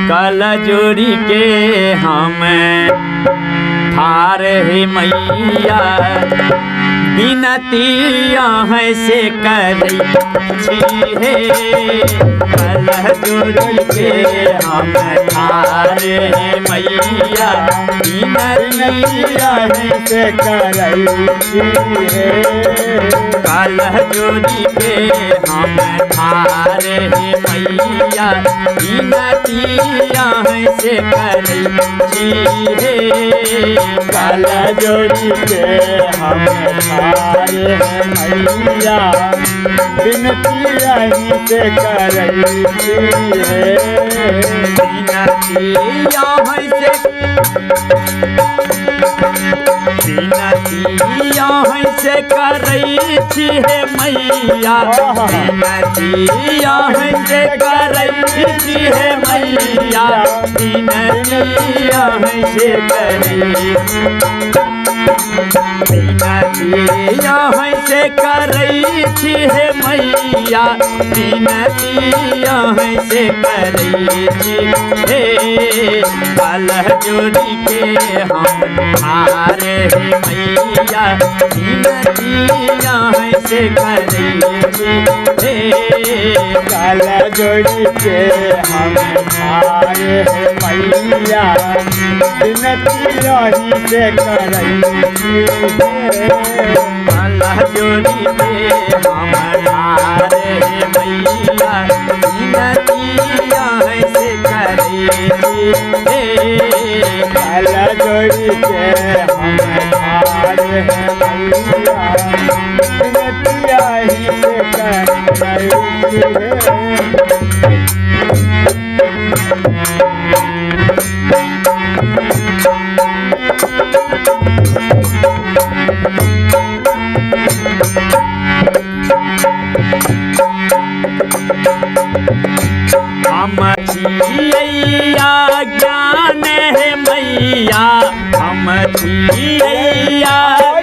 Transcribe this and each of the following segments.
कल जोड़ी के हम ठार हे मैया बिनतिया है से करी हे कल जोड़ी के हम ठार हे मैया बिनतिया है से करी हे कल जोड़ी के हम ठार हे मैया बिनतिया है से करी हे कल जोड़ी के हम ठार है मैया बिनतिया ही से करई है बिनतिया है से बिनतिया है से करई है मैया बिनतिया है से करई है मैया बिनतिया है से करई बिनतिया है से करई है मैया बिनतिया है से करई हे कल जोड़ी के हम ठार हे मैया बिनतिया है से करई हे कल जोड़ी के हम ठार है मैया बिनतिया ही से करई कल जोड़ी के हम ठार हे मैया बिनतिया है से करई हे कल जोड़ी के हम ठार है मैया बिनतिया ही से करई हम छियैया ज्ञान है मैया हम छियैया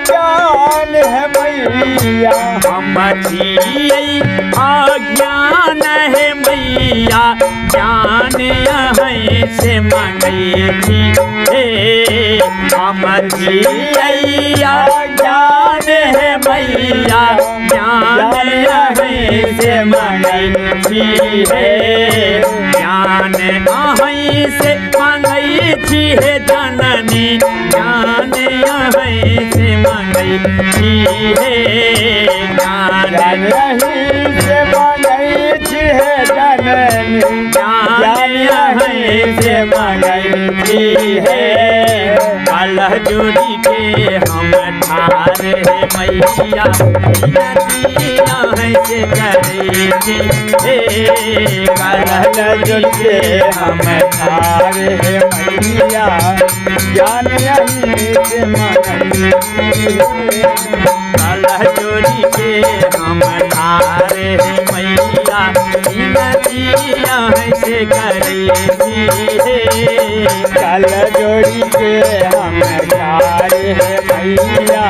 ज्ञान है मैया हम छियैया ज्ञान है मैया ज्ञान यहीं से मंगई थी हे हम छियैया ज्ञान है मैया ज्ञान यहीं से मंगई थी हे ज्ञान अहीं से मंगई थी हे जननी ज्ञान यहीं से मंगई थी हे ज्ञान यहीं से मंगई थी है जननी ज्ञान यहीं से मंगई थी हे कल जोड़ी के हम ठार हे मैया बिनतिया है से करई थी हे कल जोड़ी के हम ठार है मैया ज्ञान यहीं से मंगई कल जोड़ी के हम ठार हे मैया बिनतिया है से करई थी हे कल जोड़ी के हम ठार है मैया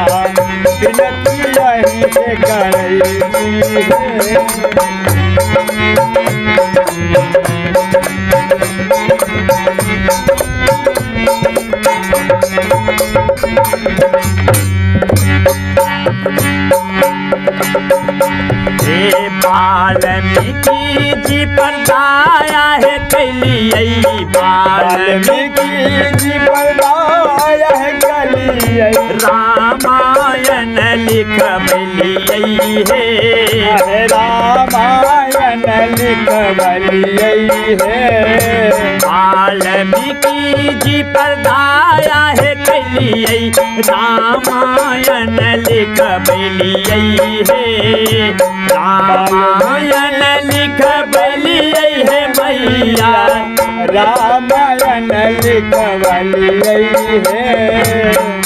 बिनतिया ही से करई हे वाल्मीकि जी पर दाया है कैलियै वाल्मीकि जी पर दाया है कैलियै रामायण लिखबलियै हे रामायण लिखबलियै हे वाल्मीकि जी पर दाया है कैलियै रामायण लिखबलियै हे रामायण लिखबलियै हे मैया रामायण लिखबलियै हे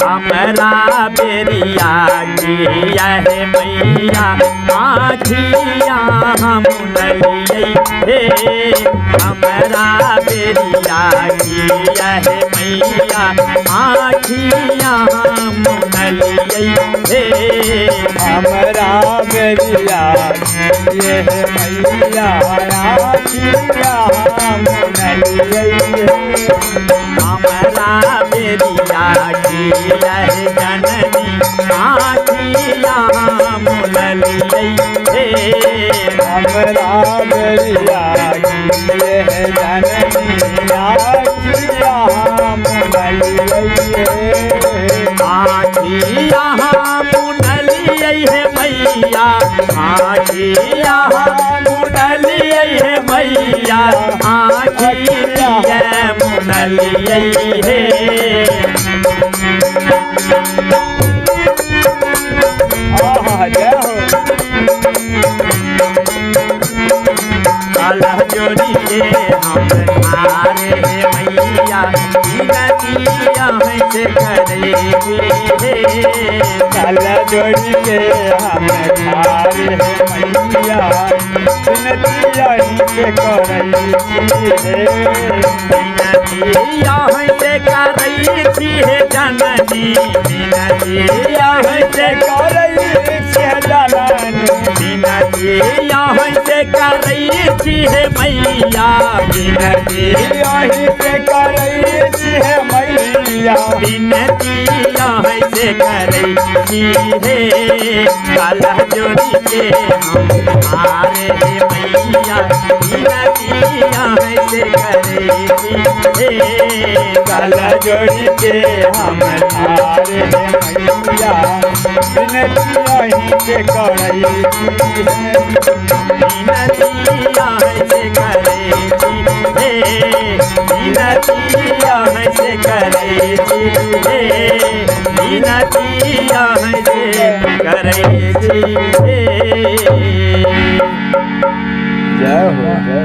हमरा बेरिया किया है मैया आखिया हम नलियै हे हमरा बेरिया बेरिया की यह मैया आखियाँ मुनलियै हे हमरा बेरिया ये है मैया आखिया मुनलियै हमरा बेरिया की यह जननी आखियाँ मुनलियै हे हमरा बेरिया ये है जननी आखिया मुनलियै आखियाँ मुनलियै हे मैया आखियाँ मुनलियै हे मैया आखियाँ मुनलियै हे जय हो काला जोड़ी के हम हारे मैया नदिया से करेगी हे कल जोड़ी के हम खारे मैया नदिया से करई हे नदिया से करई थी हे जननी नदिया से करई से जननी नदिया से करई थी हे मैया नदिया से करई है मैया बिनतिया से करई थी हे काला जोड़ी के हम हारे मैया बिनतिया से करई थी हे काला जोड़ी के हम हारे मैया बिनतिया से करई बिनतिया से करई थी हे बिनतिया से करई थी हे बिनतिया से करई थी हे जय हो जय